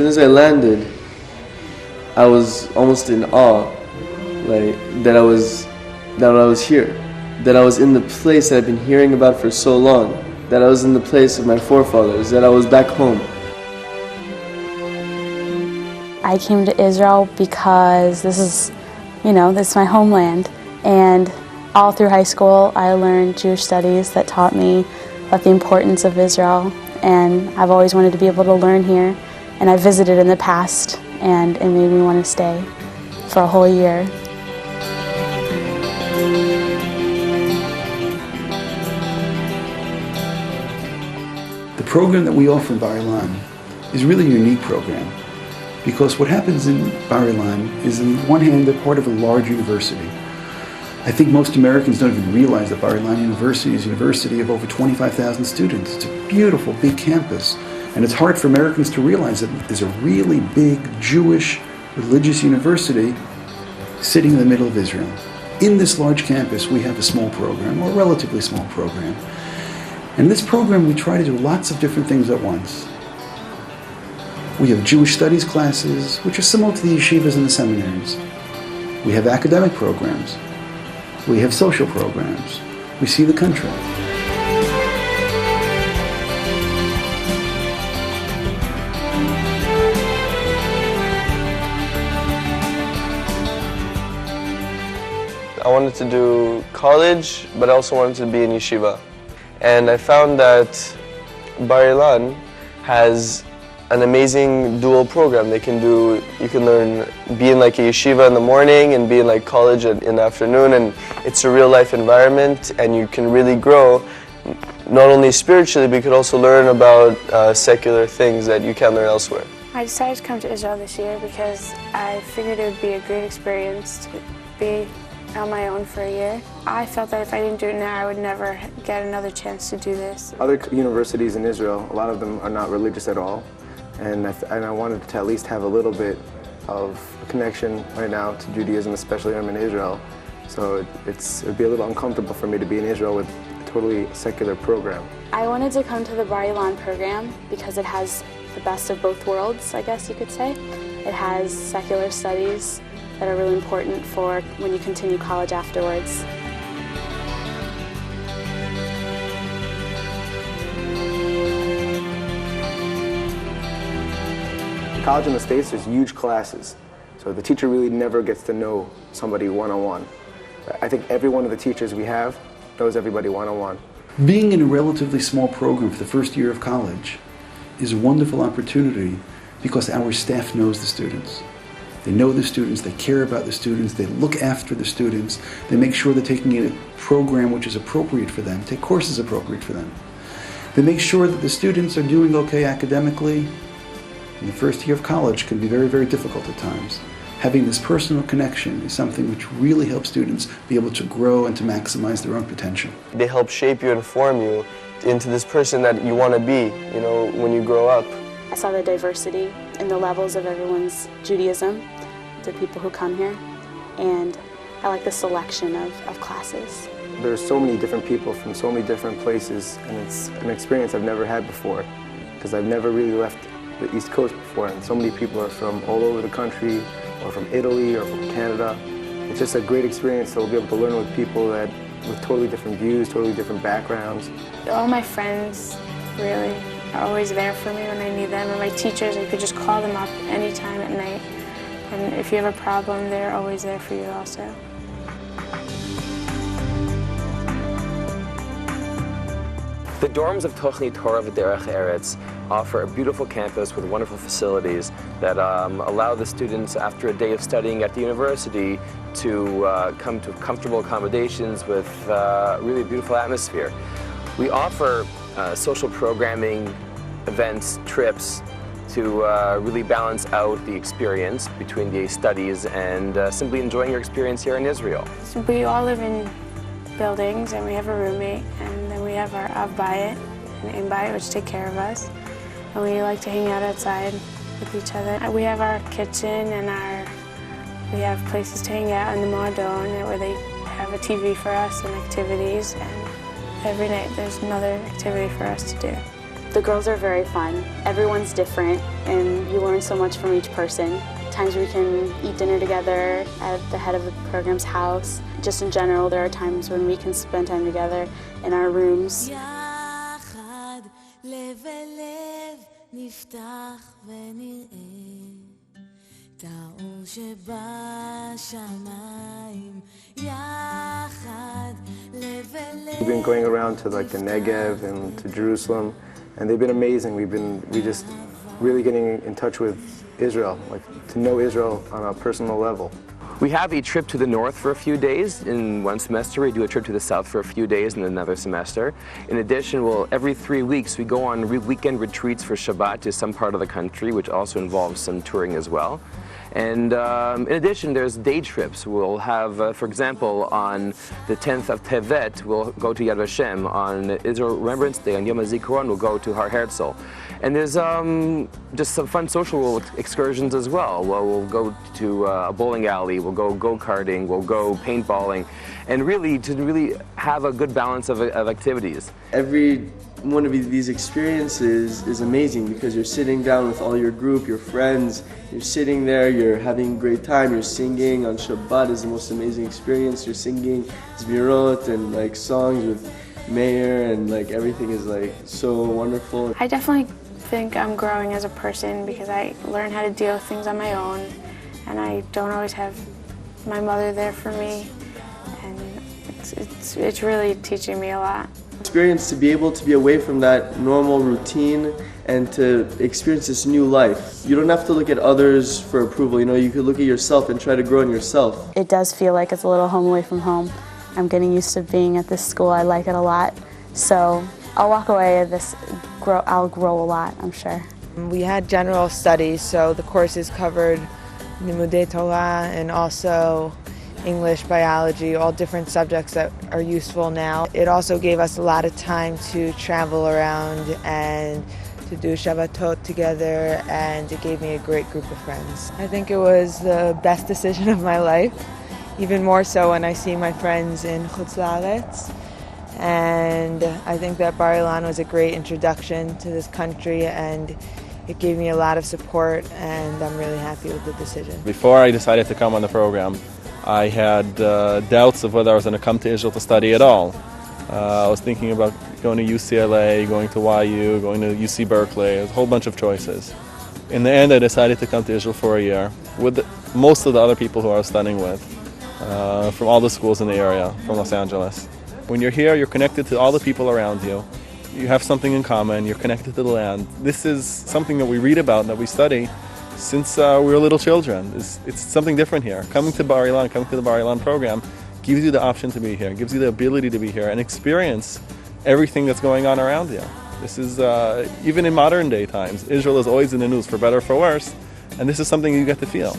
soon as I landed, I was almost in awe, like that I was here, that I was in the place that I've been hearing about for so long, that I was in the place of my forefathers, that I was back home. I came to Israel because this is my homeland, and all through high school I learned Jewish studies that taught me about the importance of Israel, and I've always wanted to be able to learn here, and I visited in the past, and it made me want to stay for a whole year. The program that we offer in Bar Ilan is really a unique program, because what happens in Bar Ilan is, on one hand, they're part of a large university. I think most Americans don't even realize that Bar Ilan University is a university of over 25,000 students. It's a beautiful, big campus. And it's hard for Americans to realize that there's a really big Jewish religious university sitting in the middle of Israel. In this large campus, we have a small program, or a relatively small program. And in this program, we try to do lots of different things at once. We have Jewish studies classes, which are similar to the yeshivas and the seminaries. We have academic programs. We have social programs. We see the country. I wanted to do college, but I also wanted to be in yeshiva. And I found that Bar Ilan has an amazing dual program. You can learn, be in like a yeshiva in the morning and be in like college in the afternoon, and it's a real life environment, and you can really grow, not only spiritually, but you can also learn about secular things that you can learn elsewhere. I decided to come to Israel this year because I figured it would be a great experience to be on my own for a year. I felt that if I didn't do it now, I would never get another chance to do this. Other universities in Israel, a lot of them are not religious at all, and I wanted to at least have a little bit of a connection right now to Judaism, especially I'm in Israel. So it'd be a little uncomfortable for me to be in Israel with a totally secular program. I wanted to come to the Bar Ilan program because it has the best of both worlds, I guess you could say. It has secular studies that are really important for when you continue college afterwards. College in the States, there's huge classes, so the teacher really never gets to know somebody one-on-one. I think every one of the teachers we have knows everybody one-on-one. Being in a relatively small program for the first year of college is a wonderful opportunity because our staff knows the students. They know the students, they care about the students, they look after the students, they make sure they're taking a program which is appropriate for them, take courses appropriate for them. They make sure that the students are doing okay academically. And the first year of college can be very, very difficult at times. Having this personal connection is something which really helps students be able to grow and to maximize their own potential. They help shape you and form you into this person that you want to be, when you grow up. I saw the diversity in the levels of everyone's Judaism, the people who come here, and I like the selection of classes. There's so many different people from so many different places, and it's an experience I've never had before, because I've never really left the East Coast before, and so many people are from all over the country, or from Italy, or from Canada. It's just a great experience to be able to learn with people with totally different views, totally different backgrounds. All my friends really are always there for me when I need them, and my teachers, I could just call them up anytime at night. And if you have a problem, they're always there for you also. The dorms of Tוכנית Torah V'derech Eretz offer a beautiful campus with wonderful facilities that allow the students, after a day of studying at the university, to come to comfortable accommodations with really beautiful atmosphere. We offer social programming, events, trips to really balance out the experience between the studies and simply enjoying your experience here in Israel. So we all live in buildings, and we have a roommate, and then we have our Av Bayit and Im Bayit, which take care of us. And we like to hang out outside with each other. We have our kitchen, and we have places to hang out in the Ma'adon, where they have a TV for us and activities, and every night there's another activity for us to do. The girls are very fun. Everyone's different, and you learn so much from each person. Times we can eat dinner together at the head of the program's house. Just in general, there are times when we can spend time together in our rooms. יחד לב אל לב נפתח ונראה את האור שבשמיים יחד לב אל לב. We've been going around to like the Negev and to Jerusalem, and they've been amazing. We just really getting in touch with Israel, like to know Israel on a personal level. We have a trip to the north for a few days in one semester. We do a trip to the south for a few days in another semester. In addition, every 3 weeks we go on weekend retreats for Shabbat to some part of the country, which also involves some touring as well. And in addition, there's day trips. We'll have, for example, on the 10th of Tevet, we'll go to Yad Vashem. On Israel Remembrance Day, on Yom HaZikaron, we'll go to Har Herzl. And there's just some fun social excursions as well. We'll go to a bowling alley, we'll go go-karting, we'll go paintballing, and really to have a good balance of activities. Every one of these experiences is amazing because you're sitting down with all your group, your friends, you're sitting there, you're having a great time, you're singing. On Shabbat is the most amazing experience. You're singing zmirot and like songs with Meir, and like everything is like so wonderful. I definitely think I'm growing as a person because I learn how to deal with things on my own, and I don't always have my mother there for me, and it's really teaching me a lot. Experience to be able to be away from that normal routine and to experience this new life. You don't have to look at others for approval, you know, you could look at yourself and try to grow in yourself. It does feel like it's a little home away from home. I'm getting used to being at this school. I like it a lot. So I'll walk away at this, I'll grow a lot, I'm sure. We had general studies, so the courses covered Limudei Torah and also English, biology, all different subjects that are useful now. It also gave us a lot of time to travel around and to do Shabbatot together, and it gave me a great group of friends. I think it was the best decision of my life, even more so when I see my friends in Chutz La'aretz. And I think that Bar Ilan was a great introduction to this country, and it gave me a lot of support, and I'm really happy with the decision. Before I decided to come on the program, I had doubts of whether I was going to come to Israel to study at all. I was thinking about going to UCLA, going to YU, going to UC Berkeley. There's a whole bunch of choices. In the end, I decided to come to Israel for a year with most of the other people who I was studying with, from all the schools in the area, from Los Angeles. When you're here, you're connected to all the people around you. You have something in common, you're connected to the land. This is something that we read about and that we study since we were little children. It's something different here. Coming to Bar Ilan, coming to the Bar Ilan program gives you the option to be here, gives you the ability to be here and experience everything that's going on around you. This is, even in modern day times, Israel is always in the news for better or for worse, and this is something you get to feel.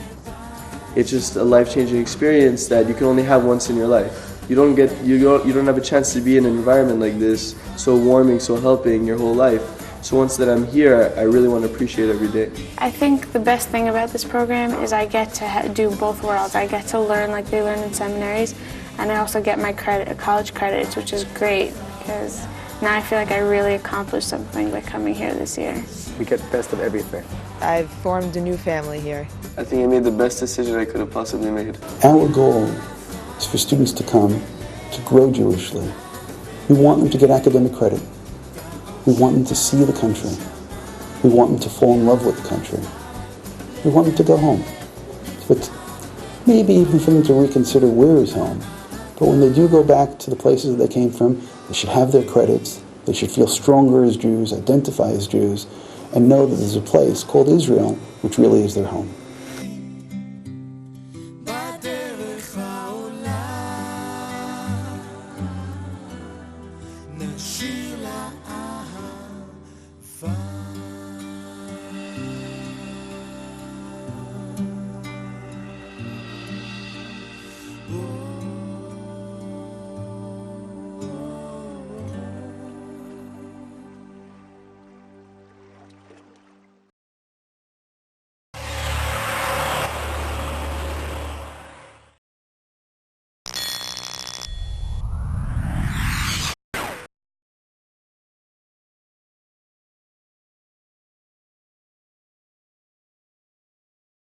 It's just a life-changing experience that you can only have once in your life. You don't have a chance to be in an environment like this, so warming, so helping your whole life. So once that I'm here, I really want to appreciate every day. I think the best thing about this program is I get to do both worlds. I get to learn like they learn in seminaries, and I also get my college credits, which is great because now I feel like I really accomplished something by coming here this year. We get the best of everything. I've formed a new family here. I think I made the best decision I could have possibly made. Our goal is for students to come to grow Jewishly. We want them to get academic credit. We want them to see the country. We want them to fall in love with the country. We want them to go home. But maybe even for them to reconsider where is home. But when they do go back to the places that they came from, they should have their credits. They should feel stronger as Jews, identify as Jews, and know that there's a place called Israel, which really is their home.